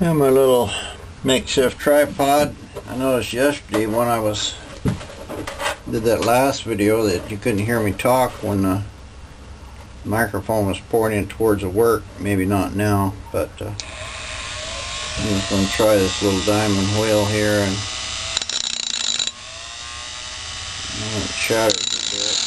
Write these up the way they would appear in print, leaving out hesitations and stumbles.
And my little makeshift tripod. I noticed yesterday when I did that last video that you couldn't hear me talk when the microphone was pointing towards the work. Maybe not now, but I'm just going to try this little diamond wheel here, and it shatters a bit.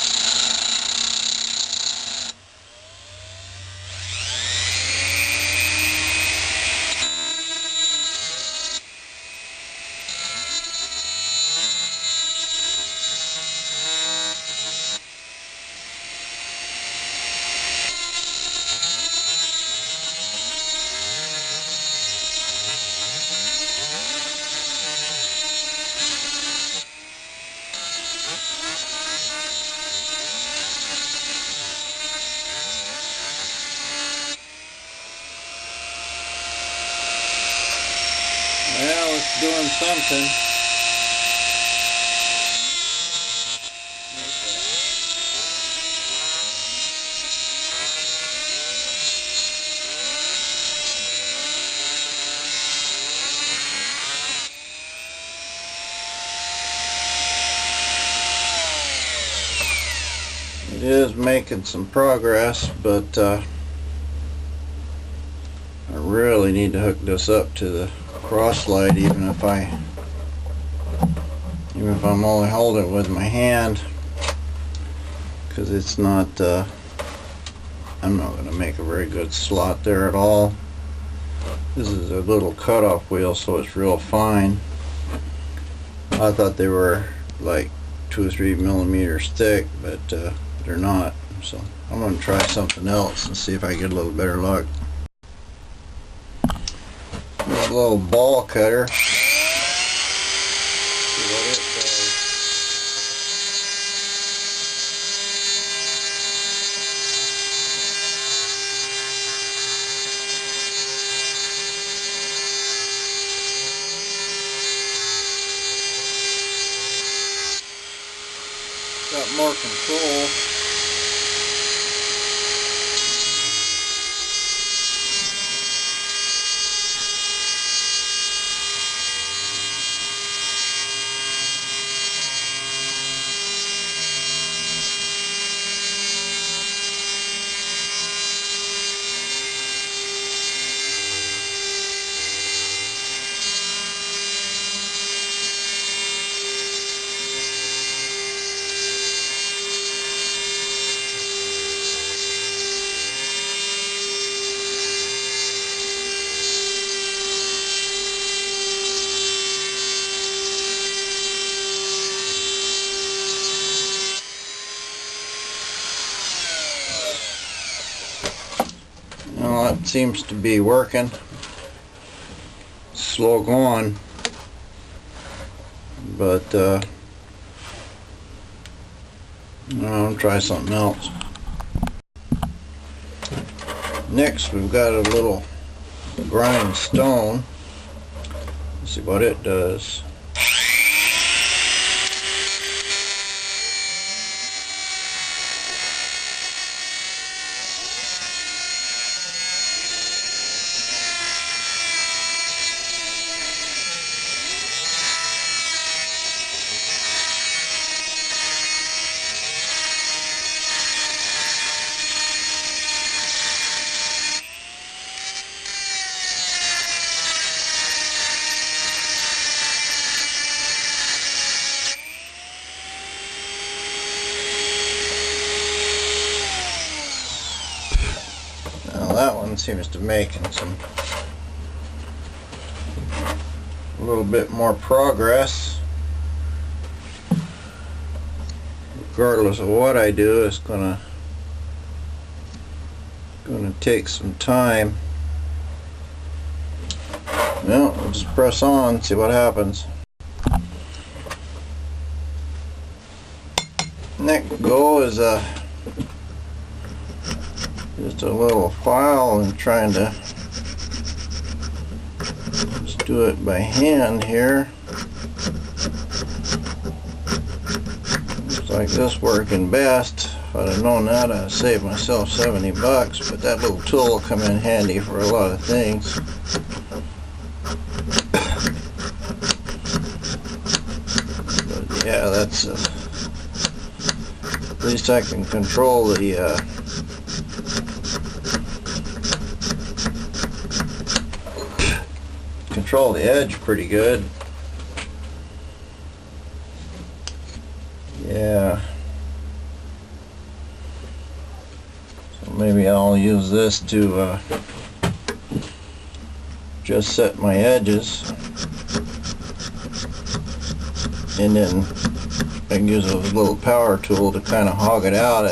Well, it's doing something. It is making some progress, but I really need to hook this up to the cross slide, even if I'm only holding it with my hand, because it's not I'm not going to make a very good slot there at all. This is a little cutoff wheel, so it's real fine. I thought they were like 2 or 3 millimeters thick, but they're not. So I'm going to try something else and see if I get a little better luck. A little ball cutter. See what it does. Got more control. Well, that seems to be working. Slow going, but I'll try something else. Next, we've got a little grindstone. Let's see what it does. That one seems to be making a little bit more progress. Regardless of what I do, it's gonna take some time. Well, we'll just press on, see what happens. Next goal is just a little file, and trying to just do it by hand here. Looks like this working best. If I'd have known that, I'd have saved myself 70 bucks, but that little tool will come in handy for a lot of things. Yeah, that's at least I can control the edge pretty good. Yeah. So maybe I'll use this to just set my edges, and then I can use a little power tool to kind of hog it out.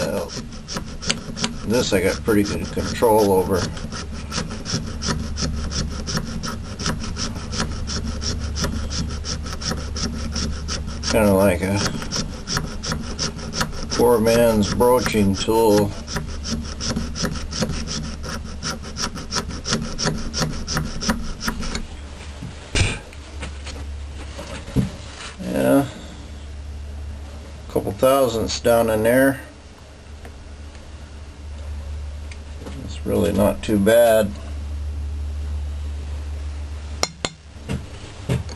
This I got pretty good control over. Kind of like a poor man's broaching tool. Yeah, a couple thousandths down in there. It's really not too bad.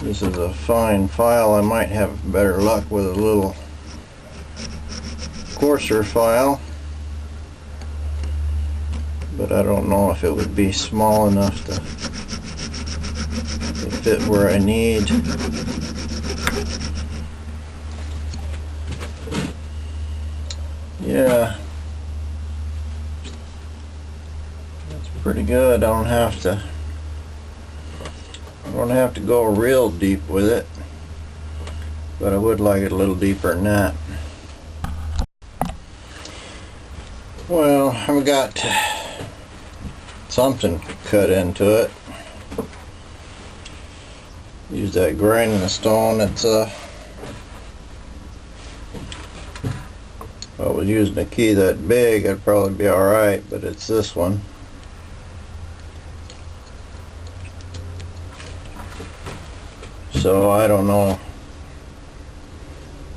This is a fine file. I might have better luck with a little coarser file, but I don't know if it would be small enough to fit where I need. Yeah, that's pretty good. I don't have to go real deep with it, but I would like it a little deeper than that. Well, I've got something cut into it. Use that grinding stone. It's if I was using a key that big, I'd probably be alright, but it's this one. So I don't know.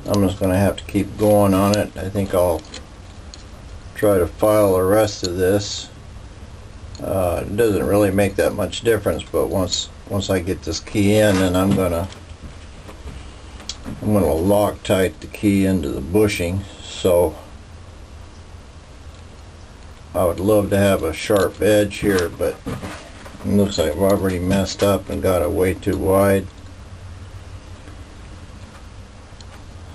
I'm just going to have to keep going on it. I think I'll try to file the rest of this. It doesn't really make that much difference, but once I get this key in, then I'm gonna Loctite the key into the bushing. So I would love to have a sharp edge here, but it looks like I've already messed up and got it way too wide.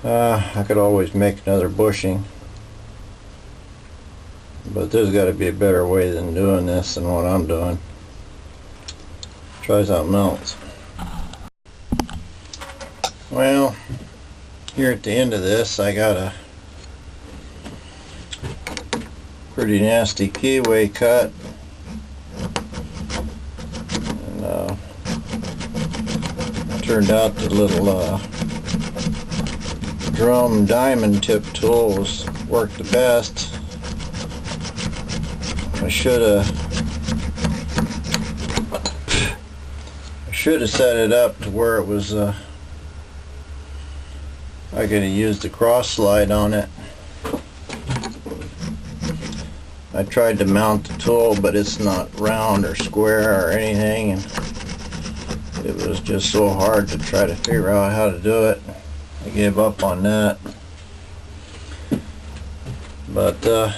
I could always make another bushing, but there's got to be a better way than doing this than what I'm doing. Try something else. Well, here at the end of this, I got a pretty nasty keyway cut, and turned out the little drum diamond tip tools worked the best. I should have set it up to where it was I could have used the cross slide on it. I tried to mount the tool, but it's not round or square or anything, and it was just so hard to try to figure out how to do it. I gave up on that. But yeah,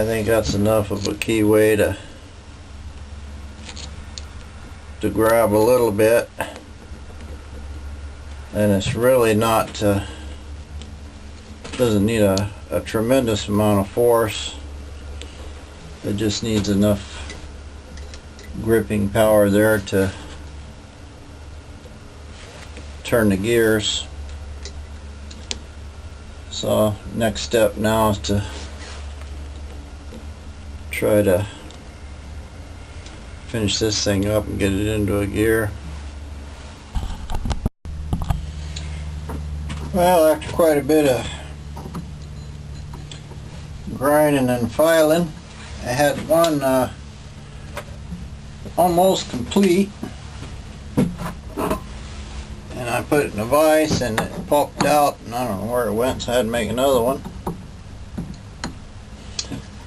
I think that's enough of a keyway to grab a little bit, and it's really not doesn't need a tremendous amount of force. It just needs enough gripping power there to turn the gears. So next step now is to try to finish this thing up and get it into a gear. Well, after quite a bit of grinding and filing, I had one almost complete, and I put it in a vise and it popped out, and I don't know where it went, so I had to make another one.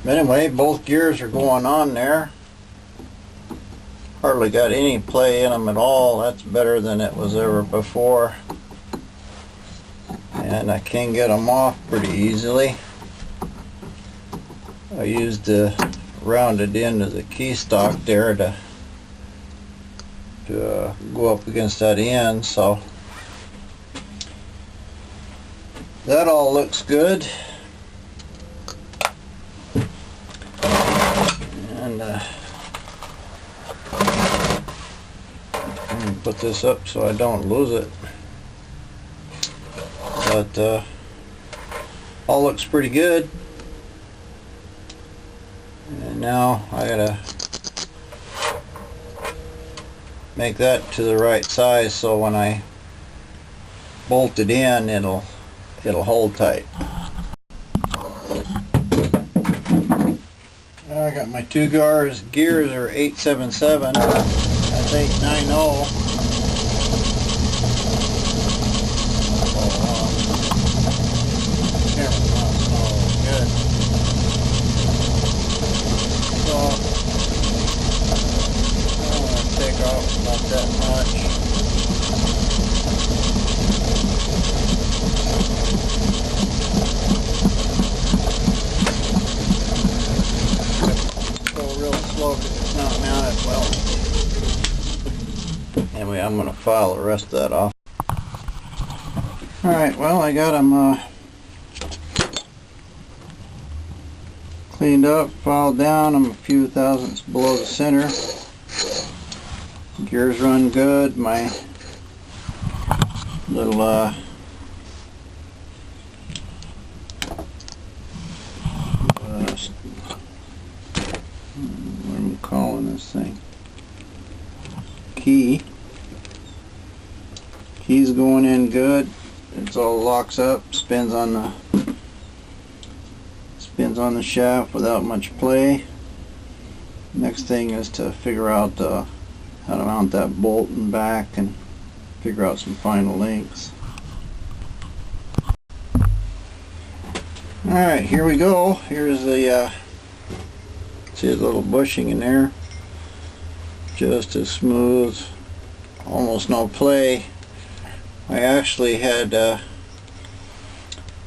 But anyway, both gears are going on there. hardly got any play in them at all. That's better than it was ever before. And I can get them off pretty easily. I used the rounded end of the key stock there to go up against that end, so that all looks good. And I'm going to put this up so I don't lose it. But all looks pretty good. And now I gotta make that to the right size so when I bolt it in, it'll hold tight. I got my two gears. Gears are 877. That's 890. Not that much. Go real slow because it's not mounted well. Anyway, I'm going to file the rest of that off. Alright, well, I got them cleaned up, filed down. I'm a few thousandths below the center. Gears run good. My little what am I calling this thing? Key's going in good. It's all locks up, spins on the shaft without much play. Next thing is to figure out how to mount that bolt and back and figure out some final links. Alright, here we go. Here's the see the little bushing in there. Just as smooth, almost no play. I actually had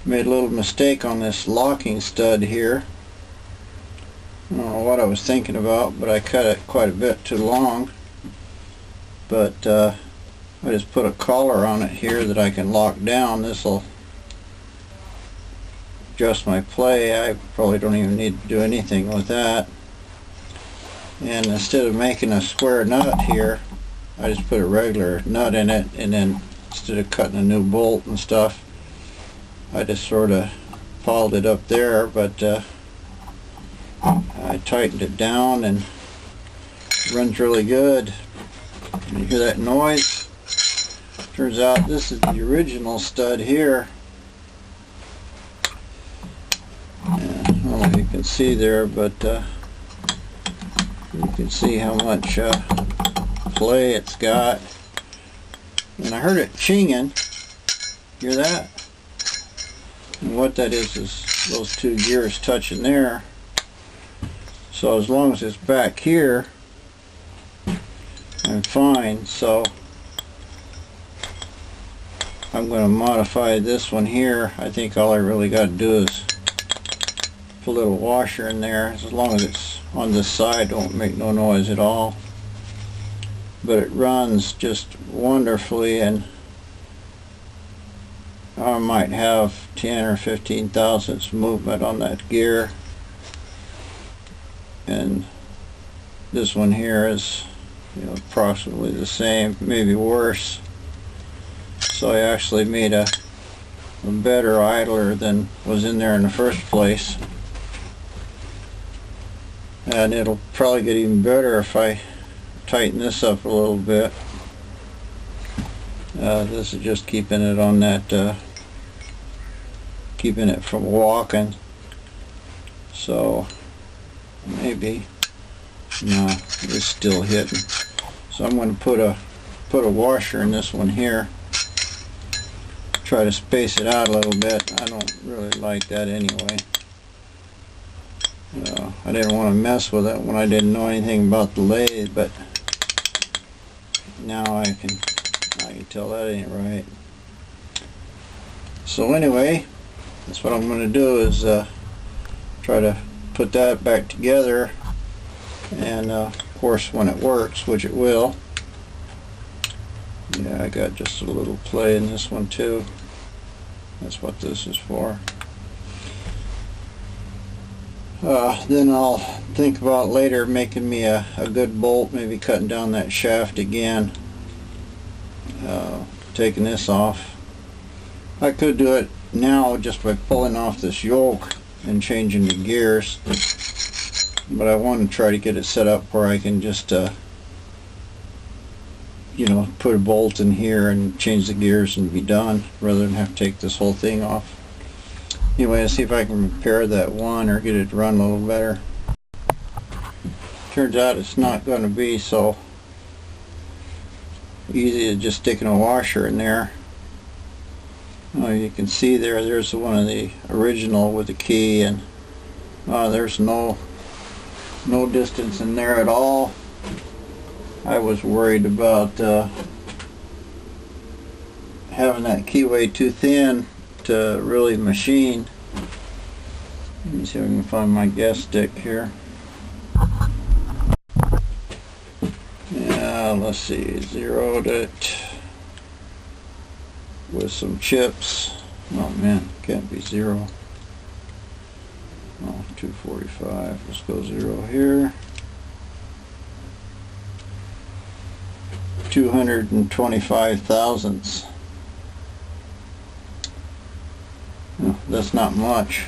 made a little mistake on this locking stud here. I don't know what I was thinking about, but I cut it quite a bit too long. But I just put a collar on it here that I can lock down. This will adjust my play. I probably don't even need to do anything with that. And instead of making a square nut here, I just put a regular nut in it, and then instead of cutting a new bolt and stuff, I just sort of followed it up there, but I tightened it down and it runs really good. You hear that noise? Turns out this is the original stud here. I don't know if you can see there, but you can see how much play it's got. And I heard it chinging. Hear that? And what that is those two gears touching there. So as long as it's back here, I'm fine. So I'm going to modify this one here. I think all I really got to do is put a little washer in there. As long as it's on this side, don't make no noise at all. But it runs just wonderfully, and I might have 10 or 15 thousandths movement on that gear. And this one here is, you know, approximately the same, maybe worse. So I actually made a better idler than was in there in the first place. And it'll probably get even better if I tighten this up a little bit. This is just keeping it on that, keeping it from walking. So maybe, no, it's still hitting. So I'm going to put a washer in this one here. Try to space it out a little bit. I don't really like that anyway. I didn't want to mess with it when I didn't know anything about the lathe, but now I can tell that ain't right. So anyway, that's what I'm going to do is try to put that back together, and of course when it works, which it will. Yeah, I got just a little play in this one too. That's what this is for. Then I'll think about later making me a good bolt, maybe cutting down that shaft again, taking this off. I could do it now just by pulling off this yoke and changing the gears, but I want to try to get it set up where I can just you know, put a bolt in here and change the gears and be done, rather than have to take this whole thing off. Anyway, let's see if I can repair that one or get it to run a little better. Turns out it's not going to be so easy as just sticking a washer in there. You can see there's one of the original with the key, and there's no distance in there at all. I was worried about having that keyway too thin to really machine. Let me see if I can find my gas stick here. Yeah, let's see, zeroed it with some chips. Oh man, can't be zero. Oh, 245. Let's go zero here. 225 thousandths. That's not much,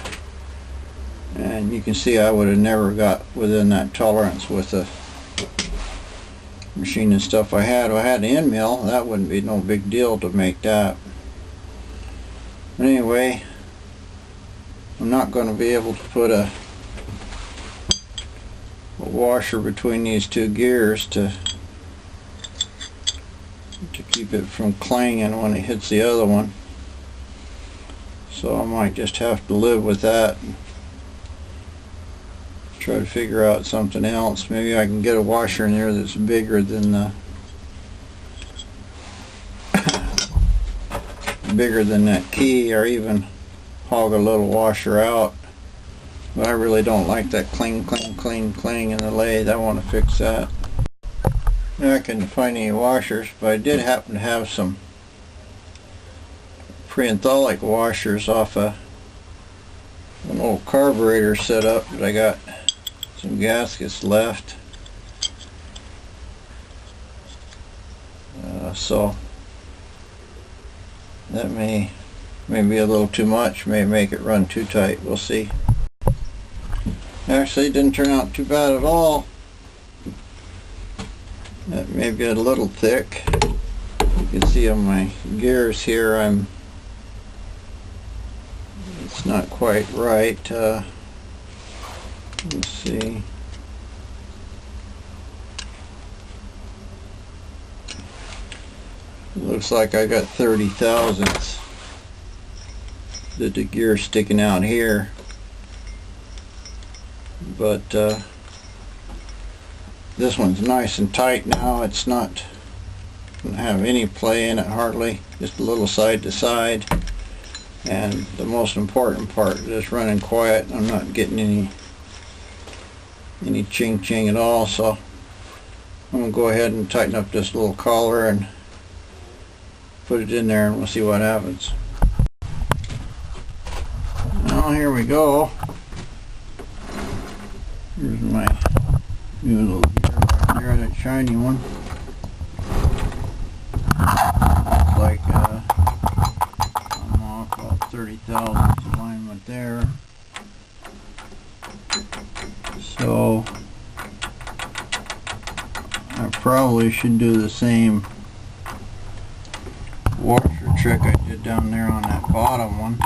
and you can see I would have never got within that tolerance with the machine and stuff I had. If I had an end mill, that wouldn't be no big deal to make that. But anyway, I'm not going to be able to put a washer between these two gears to keep it from clanging when it hits the other one. So I might just have to live with that. Try to figure out something else. Maybe I can get a washer in there that's bigger than the bigger than that key, or even hog a little washer out. But I really don't like that cling, cling, cling, cling in the lathe. I want to fix that. I couldn't find any washers, but I did happen to have some pre-antholic washers off an old carburetor set up, but I got some gaskets left. So that may be a little too much, may make it run too tight. We'll see. Actually, it didn't turn out too bad at all. That may be a little thick. You can see on my gears here, it's not quite right. Let's see. It looks like I got 30 thousandths. The gear sticking out here, but this one's nice and tight now. It's not going to have any play in it hardly, just a little side to side. And the most important part is it's running quiet. I'm not getting any ching ching at all. So I'm going to go ahead and tighten up this little collar and put it in there, and we'll see what happens. Well, here we go. Here's my new little gear right here, that shiny one. Looks like I'm off about 30 thousandths alignment there. So I probably should do the same washer trick I did down there on that bottom one.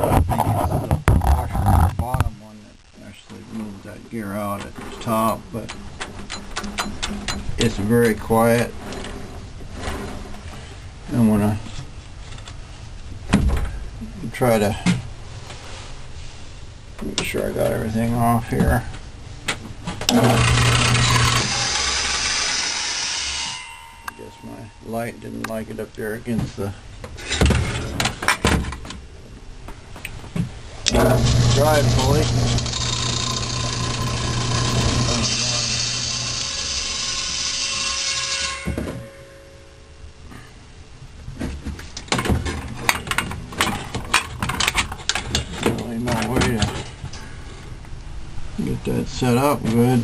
I think it's the washer on the bottom one that actually moved that gear out at the top, but it's very quiet. I'm gonna try to make sure I got everything off here. light, didn't like it up there against the drive pulley. Really no way to get that set up good.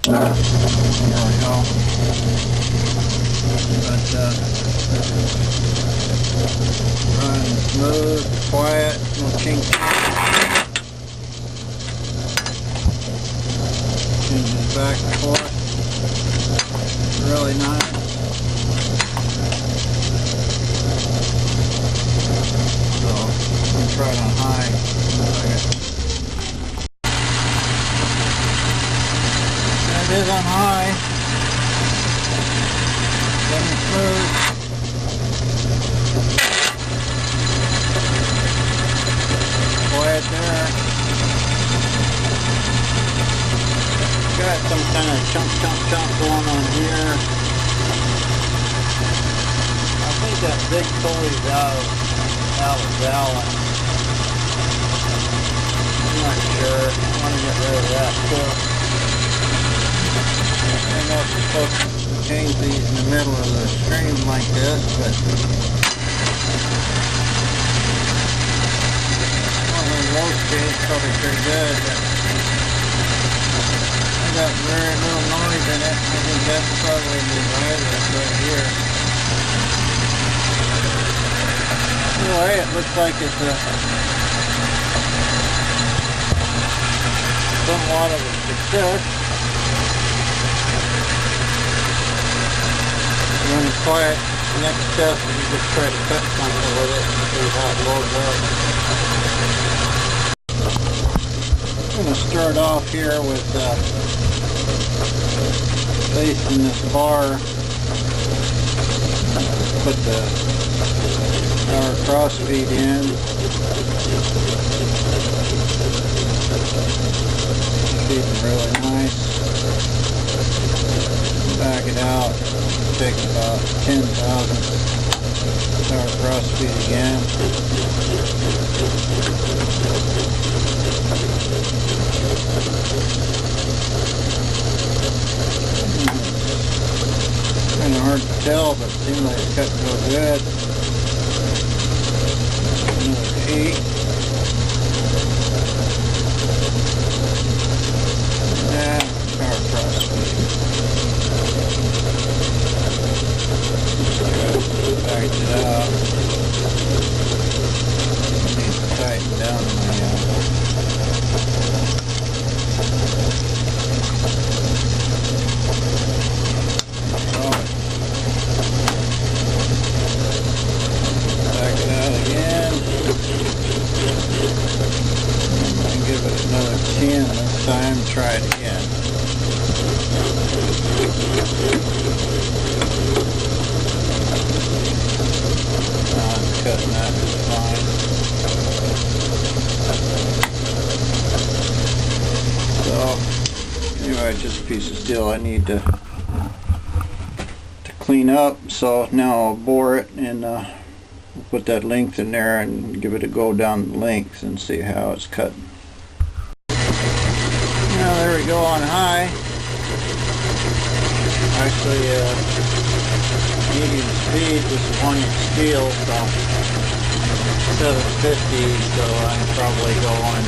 There we go. But running smooth, quiet, no chink. Changes back and forth. Really nice. So I'm trying on high. It is on high. Running smooth. Quiet there. Got some kind of chunk going on here. I think that big pulley's out of balance. I'm not sure. I want to get rid of that too. I'm not supposed to change these in the middle of the stream like this, but low speed probably pretty good. But I got very little noise in it. I think that's probably the virus right here. Anyway, it looks like it's somewhat of a success. Running quiet. Next step is you just try to cut something with it and see how it loads up. I'm going to start off here with facing this bar. Put the power cross feed in. Feeding really nice. Back it out. Take about 10,000 power cross feed again. Kind of hard to tell, but it seems like it's cutting real good. Another 8. And power cross feed. Backed it out. I need to tighten down my back it out again. And give it another 10 this time. Try it again. Cutting that is fine. So anyway, just a piece of steel I need to clean up. So now I'll bore it and put that length in there and give it a go down the length and see how it's cut. Now there we go on high. Actually medium speed, this is 1-inch steel, so 750, so I'm probably going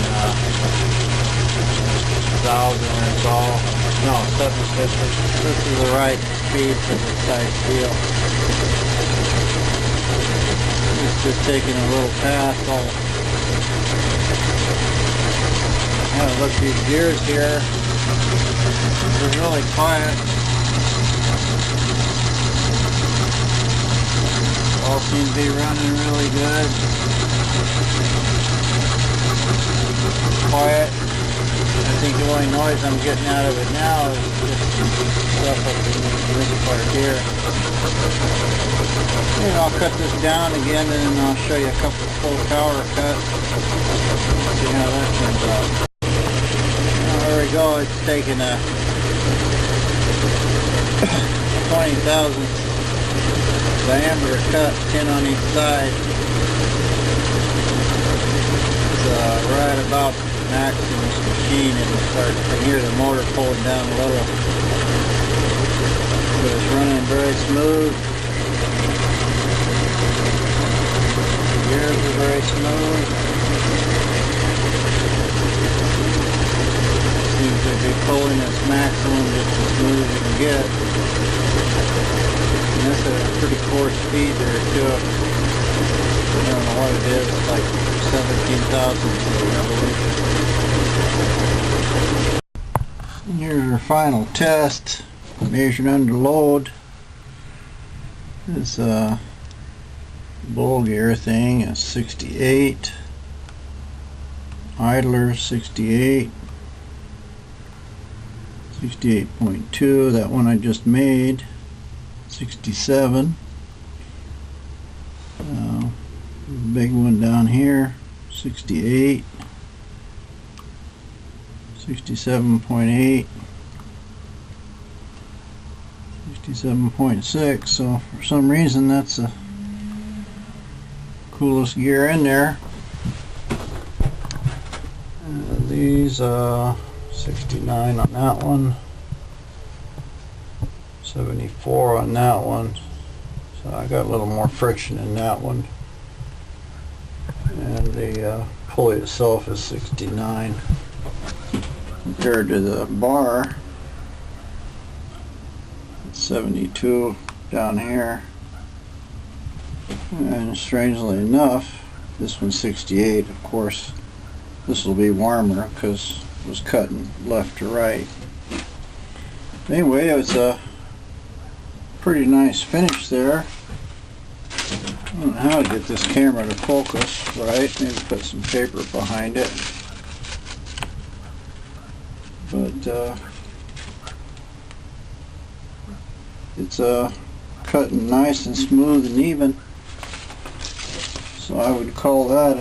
1,000 or so. No, 750. This is the right speed for this type steel. It's just taking a little pass. Look, these gears here, they're really quiet. All seem to be running really good. Quiet. I think the only noise I'm getting out of it now is just stuff up in this part here. And I'll cut this down again and then I'll show you a couple of full power cuts. See how that turns out. There we go, it's taking a 20,000 Diameter cut, 10 on each side. It's right about max in this machine, and I can hear the motor pulling down a little. But it's running very smooth. The gears are very smooth. Seems to be pulling its maximum just as smooth as you can get. And that's at a pretty coarse speed there too. I don't know what it is, it's like 17,000ths of a revolution. And here's our final test, measured under load. This bull gear thing is 68, idler 68, 68.2, that one I just made, 67. Big one down here, 68, 67.8, 67.6. So for some reason that's the coolest gear in there. These 69 on that one, 74 on that one. So I got a little more friction in that one. And the pulley itself is 69 compared to the bar. It's 72 down here. And strangely enough, this one's 68. Of course, this will be warmer because it was cutting left to right. Anyway, it's a pretty nice finish there. I don't know how to get this camera to focus right. Maybe put some paper behind it. But it's cutting nice and smooth and even. So I would call that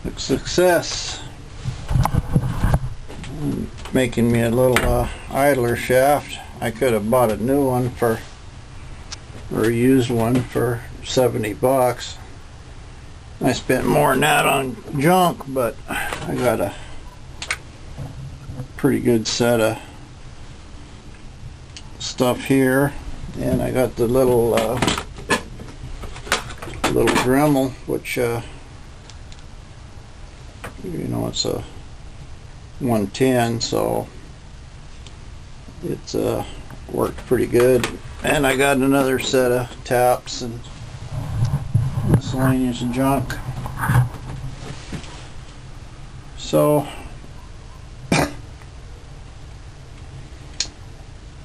a success. Making me a little idler shaft. I could have bought a new one or a used one for 70 bucks. I spent more than that on junk, but I got a pretty good set of stuff here, and I got the little Dremel, which you know, it's a 110, so it's worked pretty good. And I got another set of taps and miscellaneous junk. So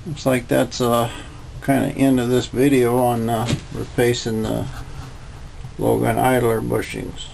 looks like that's kind of end of this video on replacing the Logan idler bushings.